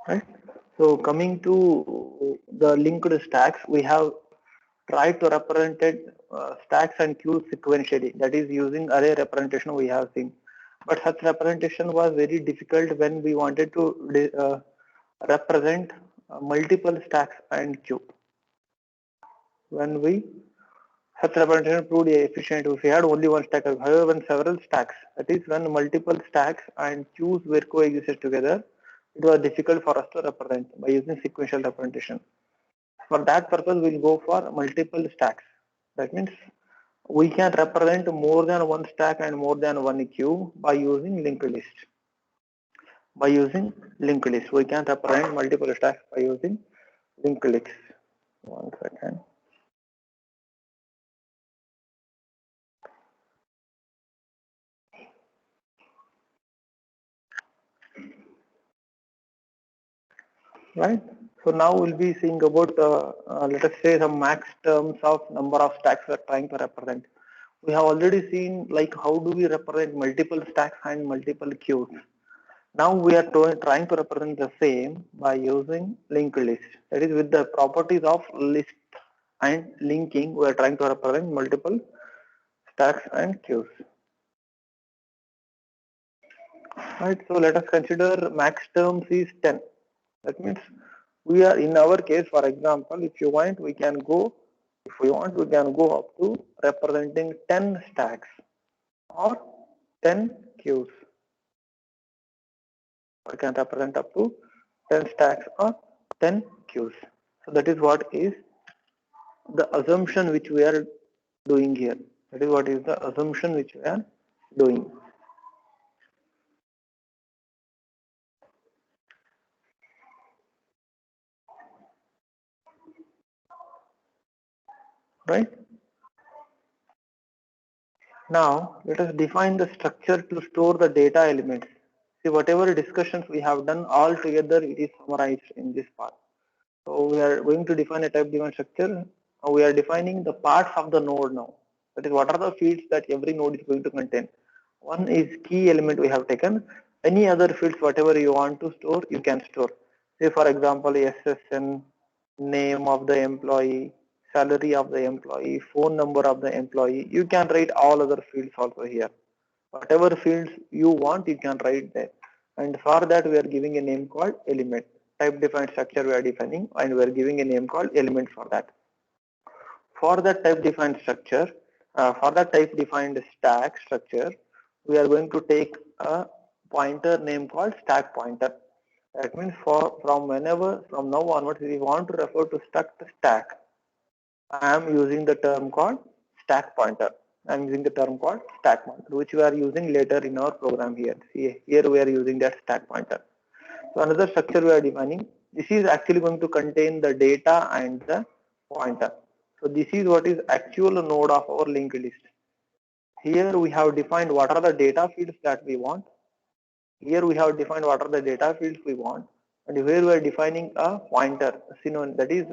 right? So coming to the linked stacks, we have tried to represent stacks and queues sequentially. That is using array representation we have seen. But such representation was very difficult when we wanted to represent multiple stacks and queue. When we such representation proved efficient if we had only one stack. However, when several stacks, that is when multiple stacks and queues were coexisted together, it was difficult for us to represent by using sequential representation. For that purpose, we'll go for multiple stacks. That means we can represent more than one stack and more than one queue by using linked list. By using linked list, we can represent multiple stacks by using linked list. 1 second. Right. So now we'll be seeing about let us say the max terms of number of stacks we are trying to represent. We have already seen like how do we represent multiple stacks and multiple queues. Now we are trying to represent the same by using linked list. That is with the properties of list and linking, we are trying to represent multiple stacks and queues. Right. So let us consider max terms is 10. That means we are in our case, for example, if you want, we can go. If we want, we can go up to representing 10 stacks or 10 queues. We can represent up to 10 stacks or 10 queues. So that is what is the assumption which we are doing here. That is what is the assumption which we are doing. Right? Now let us define the structure to store the data elements. See, whatever discussions we have done all together, it is summarized in this part. So we are going to define a type defined structure. We are defining the parts of the node now. That is, what are the fields that every node is going to contain. One is key element we have taken. Any other fields, whatever you want to store, you can store. Say for example, SSN, name of the employee, salary of the employee, phone number of the employee. You can write all other fields also here. Whatever fields you want, you can write there. And for that, we are giving a name called element. Type defined structure we are defining, and we are giving a name called element for that. For that type defined structure, for that type defined stack structure, we are going to take a pointer name called stack pointer. That means from now onwards, if we want to refer to stack, I am using the term called stack pointer. I am using the term called stack pointer, which we are using later in our program here. See, here we are using that stack pointer. So another structure we are defining. This is actually going to contain the data and the pointer. So this is what is actual node of our linked list. Here we have defined what are the data fields that we want. Here we have defined what are the data fields we want, and here we are defining a pointer. That is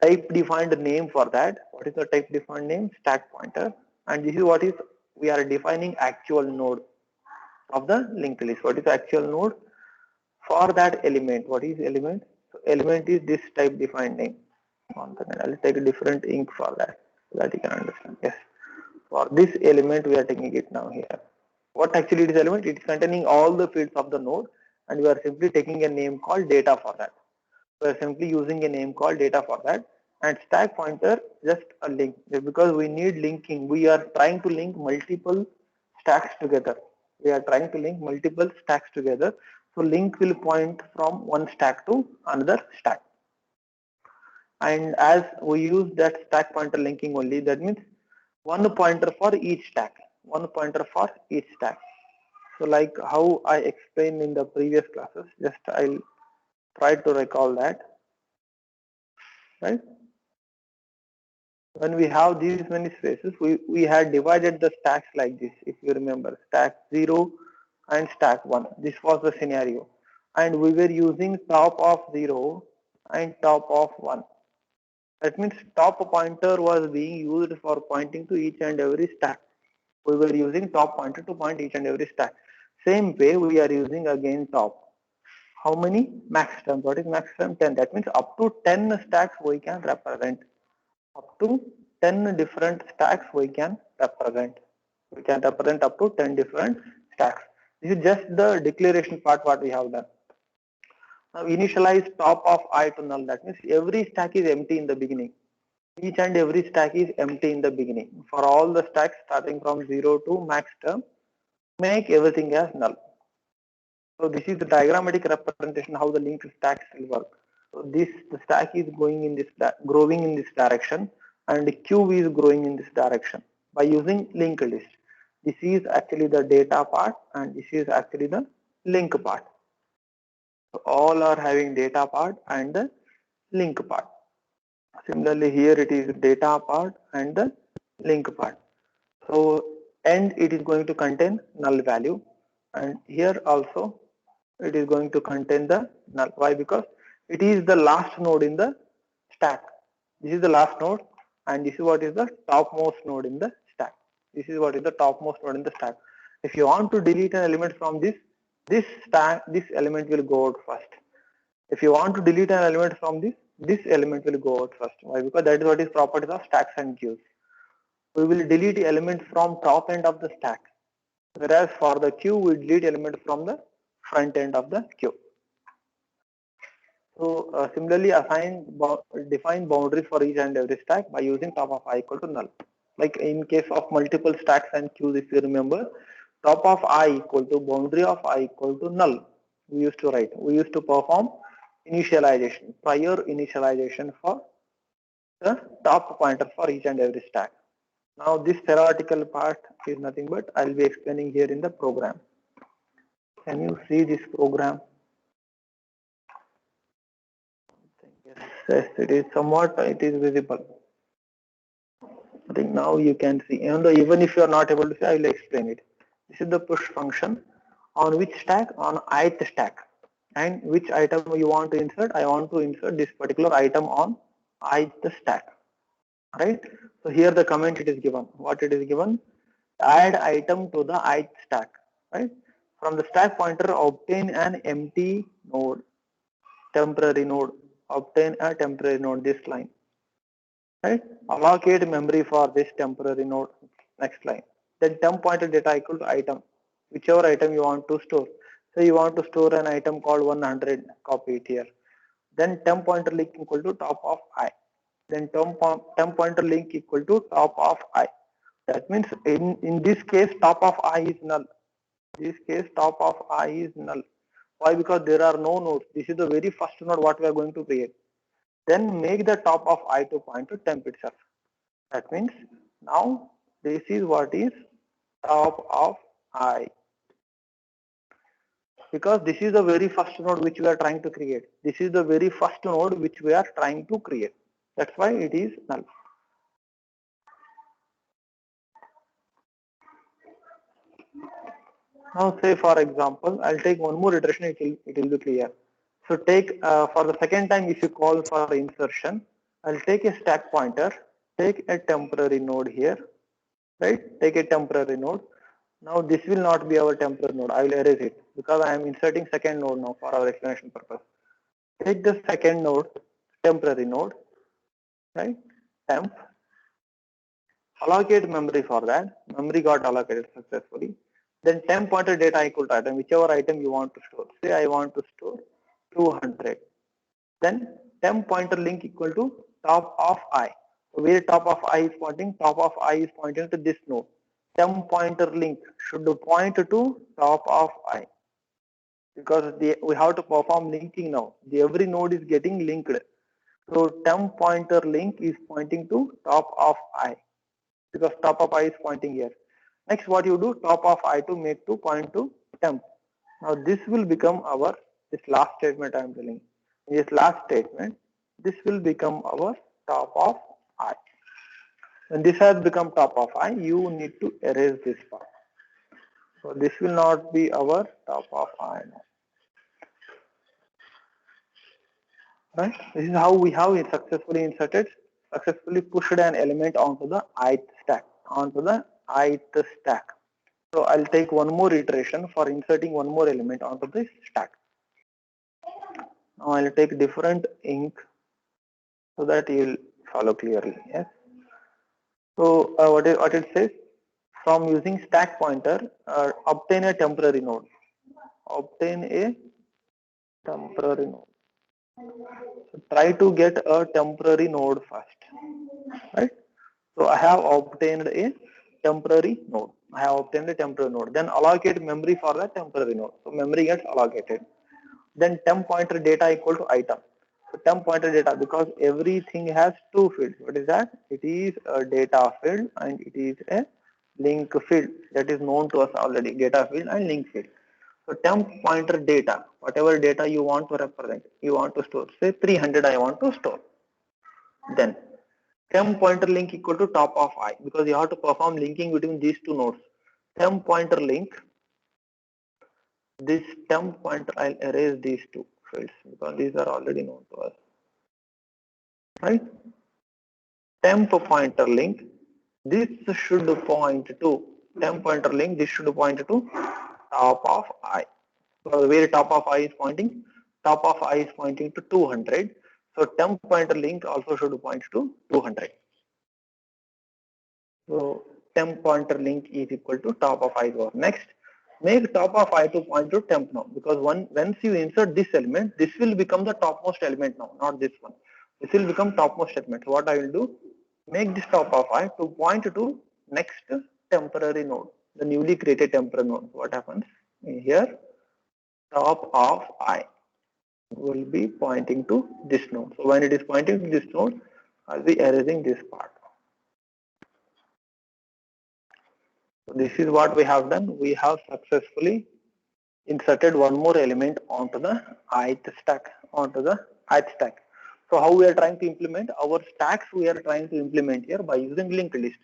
type defined name for that. What is the type defined name? Stack pointer. And this is what is we are defining actual node of the linked list. What is the actual node for that element? What is element? So element is this type defined name. One second, I'll take a different ink for that so that you can understand. Yes. For this element we are taking it now here. What actually it is element? It is containing all the fields of the node, and we are simply taking a name called data for that. We are simply using a name called data for that, and stack pointer just a link, because we need linking. We are trying to link multiple stacks together. We are trying to link multiple stacks together. So link will point from one stack to another stack. And as we use that stack pointer linking only, that means one pointer for each stack. One pointer for each stack. So like how I explained in the previous classes, just I'll try to recall that. Right? When we have these many spaces, we had divided the stacks like this. If you remember, stack 0 and stack 1. This was the scenario. And we were using top of 0 and top of 1. That means top pointer was being used for pointing to each and every stack. We were using top pointer to point each and every stack. Same way we are using again top. How many max terms? What is max term? 10. That means up to 10 stacks we can represent. Up to 10 different stacks we can represent. We can represent up to 10 different stacks. This is just the declaration part what we have done. Now initialize top of I to null. That means every stack is empty in the beginning. Each and every stack is empty in the beginning. For all the stacks starting from 0 to max term, make everything as null. So this is the diagrammatic representation how the linked stacks will work. So the stack is going in this growing in this direction, and the queue is growing in this direction by using linked list. This is actually the data part, and this is actually the link part. So all are having data part and the link part. Similarly, here it is data part and the link part. So and it is going to contain null value, and here also it is going to contain the null. Why? Because it is the last node in the stack. This is the last node, and this is what is the topmost node in the stack. This is what is the topmost node in the stack. If you want to delete an element from this stack, this element will go out first. If you want to delete an element from this element will go out first. Why? Because that is what is properties of stacks and queues. We will delete elements from top end of the stack, whereas for the queue we delete elements from the front end of the queue. So similarly, define boundaries for each and every stack by using top of I equal to null. Like in case of multiple stacks and queues, if you remember, top of I equal to boundary of I equal to null. We used to write. We used to perform initialization, prior initialization for the top pointer for each and every stack. Now this theoretical part is nothing but I'll be explaining here in the program. Can you see this program? Yes, it is somewhat, it is visible. I think now you can see, even if you are not able to see, I will explain it. This is the push function. On which stack? On ith stack. And which item you want to insert? I want to insert this particular item on ith stack. Right? So here the comment it is given. What it is given? Add item to the ith stack. Right? From the stack pointer, obtain an empty node, temporary node. Obtain a temporary node, this line. Right? Allocate memory for this temporary node, next line. Then temp pointer data equal to item, whichever item you want to store. So you want to store an item called 100, copy it here. Then temp pointer link equal to top of I. Then temp pointer link equal to top of I. That means in this case top of I is null. This case top of I is null. Why? Because there are no nodes. This is the very first node what we are going to create. Then make the top of I to point to temp itself. That means now this is what is top of I, because this is the very first node which we are trying to create. This is the very first node which we are trying to create. That's why it is null. Now say for example, I'll take one more iteration, it will be clear. So take for the second time if you call for insertion, I'll take a stack pointer, take a temporary node here, right? Take a temporary node. Now this will not be our temporary node. I will erase it because I am inserting second node now for our explanation purpose. Take the second node, temporary node, right? Temp. Allocate memory for that. Memory got allocated successfully. Then temp pointer data equal to item, whichever item you want to store. Say I want to store 200. Then temp pointer link equal to top of I. So where top of I is pointing, top of I is pointing to this node. Temp pointer link should point to top of I, because we have to perform linking now. Every node is getting linked. So temp pointer link is pointing to top of I, because top of I is pointing here. Next what you do, top of I to make to point to temp. Now this will become our, this last statement I am telling. In this last statement, this will become our top of I. When this has become top of I, you need to erase this part. So this will not be our top of I now. Right? This is how we have it successfully pushed an element onto the ith stack, So I'll take one more iteration for inserting one more element onto this stack. Now I'll take different ink so that you'll follow clearly. Yes. So what it says, from using stack pointer, obtain a temporary node. Obtain a temporary node. So try to get a temporary node first, right? So I have obtained a temporary node. I have obtained a temporary node. Then allocate memory for that temporary node. So memory gets allocated. Then temp pointer data equal to item. So temp pointer data, because everything has two fields. What is that? It is a data field and it is a link field that is known to us already. Data field and link field. So temp pointer data, whatever data you want to represent, you want to store. Say 300 I want to store. Then temp pointer link equal to top of I, because you have to perform linking between these two nodes. Temp pointer link, this temp pointer, I'll erase these two fields because these are already known to us, right? Temp pointer link, this should point to temp pointer link, this should point to top of I. So where top of I is pointing? Top of I is pointing to 200. So temp pointer link also should point to 200. So temp pointer link is equal to top of I. Next, make top of I to point to temp now, because once you insert this element, this will become the topmost element now, not this one. This will become topmost element. So what I will do, make this top of I to point to next temporary node, the newly created temporary node. What happens here? Top of I will be pointing to this node. So when it is pointing to this node, I'll be erasing this part. So this is what we have done. We have successfully inserted one more element onto the ith stack, So how we are trying to implement our stacks? We are trying to implement here by using linked list.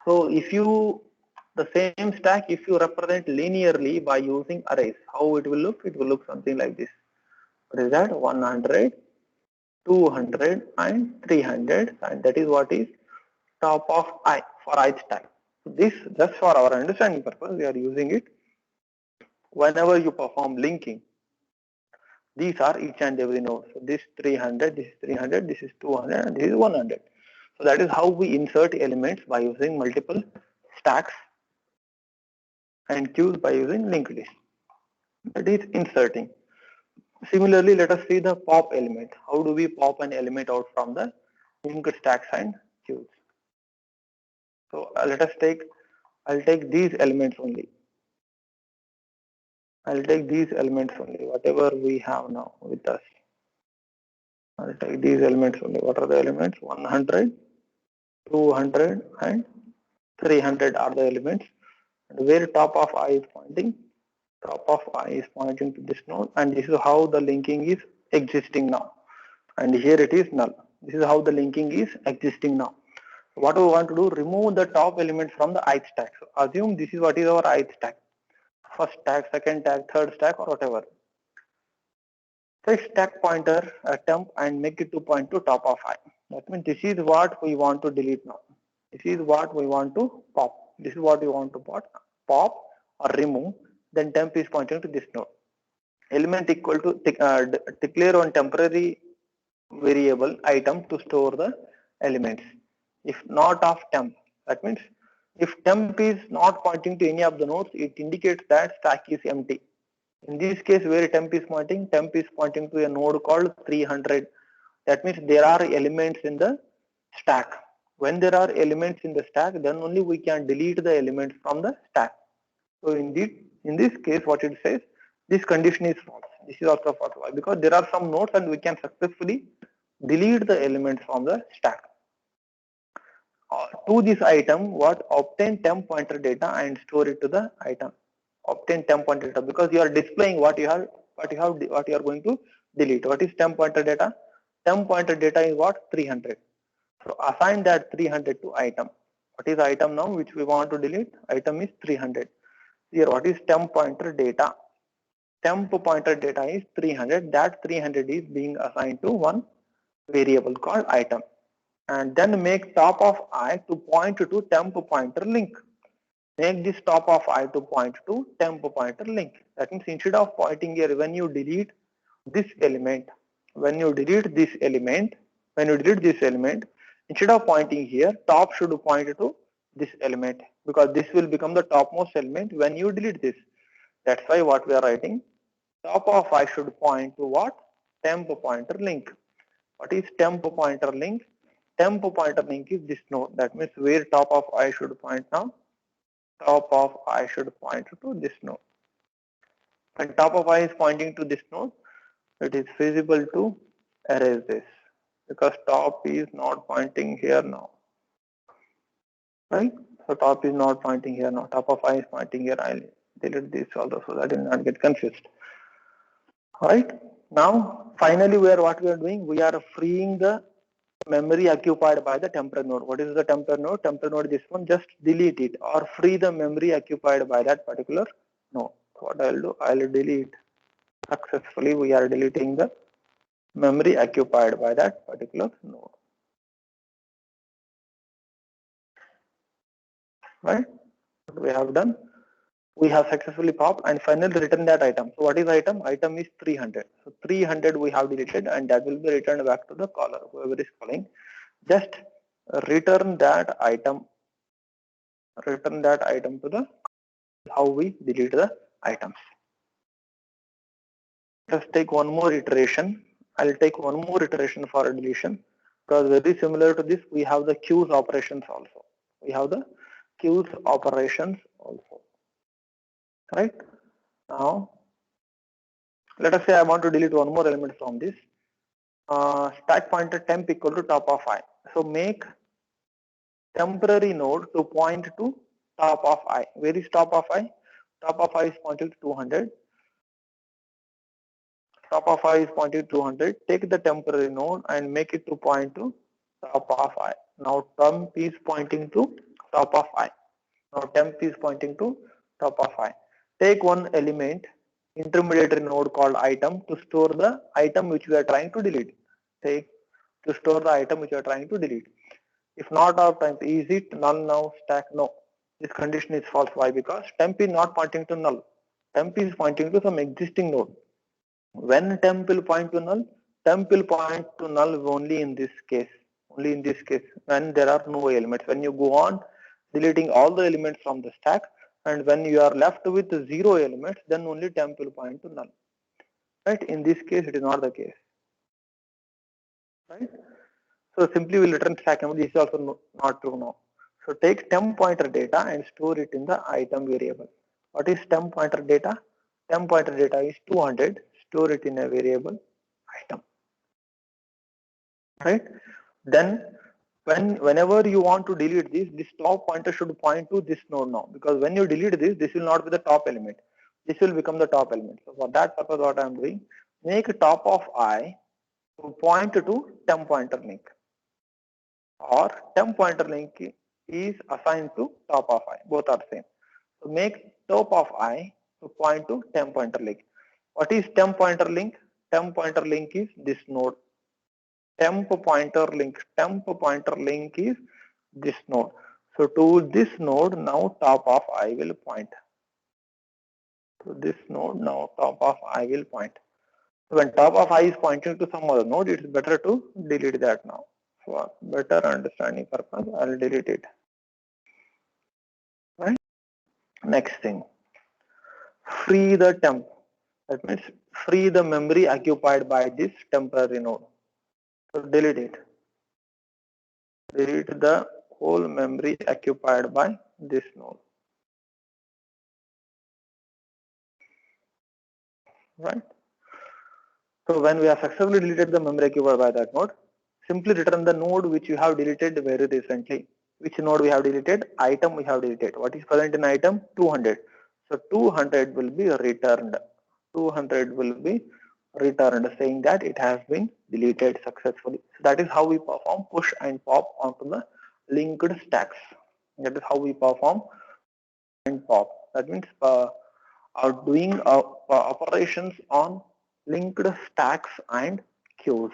So if you, the same stack, if you represent linearly by using arrays, how it will look? It will look something like this. What is that? 100, 200 and 300, and that is what is top of I for ith stack. This, just for our understanding purpose, we are using it. Whenever you perform linking, these are each and every node. So this 300, this is 300, this is 200, and this is 100. So that is how we insert elements by using multiple stacks and queues by using linked list. That is inserting. Similarly, let us see the pop element. How do we pop an element out from the linked stacks and queues? So let us take, I'll take these elements only. I'll take these elements only, whatever we have now with us. I'll take these elements only. What are the elements? 100, 200 and 300 are the elements. And where top of I is pointing? Top of I is pointing to this node, and this is how the linking is existing now. And here it is null. This is how the linking is existing now. What we want to do, remove the top element from the ith stack. So assume this is what is our ith stack. First stack, second stack, third stack, or whatever. Take stack pointer temp and make it to point to top of I. That means this is what we want to delete now. This is what we want to pop. This is what we want to pop or remove. Then temp is pointing to this node. Element equal to declare one temporary variable item to store the elements. If not of temp, that means if temp is not pointing to any of the nodes, it indicates that stack is empty. In this case, where temp is pointing to a node called 300. That means there are elements in the stack. When there are elements in the stack, then only we can delete the elements from the stack. So in this case, what it says, this condition is false. This is also false. Why? Because there are some nodes and we can successfully delete the elements from the stack. To this item, what, obtain temp pointer data and store it to the item. Obtain temp pointer data, because you are displaying what you are going to delete. What is temp pointer data? Temp pointer data is what? 300. So assign that 300 to item. What is item now which we want to delete? Item is 300. Here, what is temp pointer data? Temp pointer data is 300. That 300 is being assigned to one variable called item. And then make top of I to point to temp pointer link. Make this top of I to point to temp pointer link. That means instead of pointing here, when you delete this element, when you delete this element, instead of pointing here, top should point to this element, because this will become the topmost element when you delete this. That's why what we are writing, top of I should point to what? Temp pointer link. What is temp pointer link? Temp pointer link is this node. That means where top of I should point now? Top of I should point to this node. When top of I is pointing to this node, it is feasible to erase this, because top is not pointing here now, right? So top is not pointing here now. Top of I is pointing here. I'll delete this also so that you will not get confused. All right. Now, finally, what we are doing? We are freeing the memory occupied by the temporary node. What is the temporary node? Temporary node is this one. Just delete it or free the memory occupied by that particular node. So what I'll do? I'll delete. Successfully, we are deleting the memory occupied by that particular node. Right? What we have done? We have successfully popped and finally written that item. So what is item? Item is 300. So 300 we have deleted, and that will be returned back to the caller, whoever is calling. Just return that item. Return that item to the how we delete the items. Let's take one more iteration. I'll take one more iteration for deletion, because very similar to this, we have the queues operations also. We have the queues operations also. Right? Now, let us say I want to delete one more element from this. Stack pointer temp equal to top of I. So make temporary node to point to top of I. Where is top of I? Top of I is pointing to 200. Top of I is pointing to 200. Take the temporary node and make it to point to top of I. Now temp is pointing to top of I. Now temp is pointing to top of I. Take one element, intermediary node called item, to store the item which we are trying to delete. Take to store the item which you are trying to delete. If not of temp, is it null now? Stack no. This condition is false. Why? Because temp is not pointing to null. Temp is pointing to some existing node. When temp will point to null, temp will point to null only in this case. Only in this case, when there are no elements. When you go on deleting all the elements from the stack, and when you are left with 0 elements, then only temp will point to null. Right? In this case, it is not the case. Right? So simply we'll return stack number. This is also not true now. So take temp pointer data and store it in the item variable. What is temp pointer data? Temp pointer data is 200. Store it in a variable item. Right? Then whenever you want to delete this top pointer should point to this node now, because when you delete this will not be the top element. This will become the top element. So for that purpose, what I am doing, make top of I to point to temp pointer link, or temp pointer link is assigned to top of I. Both are same. So make top of I to point to temp pointer link. What is temp pointer link? Temp pointer link is this node. Temp pointer link is this node. So to this node now top of I will point. To this node now top of I will point. So when top of I is pointing to some other node, it's better to delete that now. For better understanding purpose, I'll delete it. Right? Next thing, free the temp. That means free the memory occupied by this temporary node. So delete it. Delete the whole memory occupied by this node. Right? So when we have successfully deleted the memory occupied by that node, simply return the node which you have deleted very recently. Which node we have deleted? Item we have deleted. What is present in item? 200. So 200 will be returned. 200 will be returned, saying that it has been deleted successfully. So that is how we perform push and pop onto the linked stacks. That is how we perform and pop. That means are doing operations on linked stacks and queues.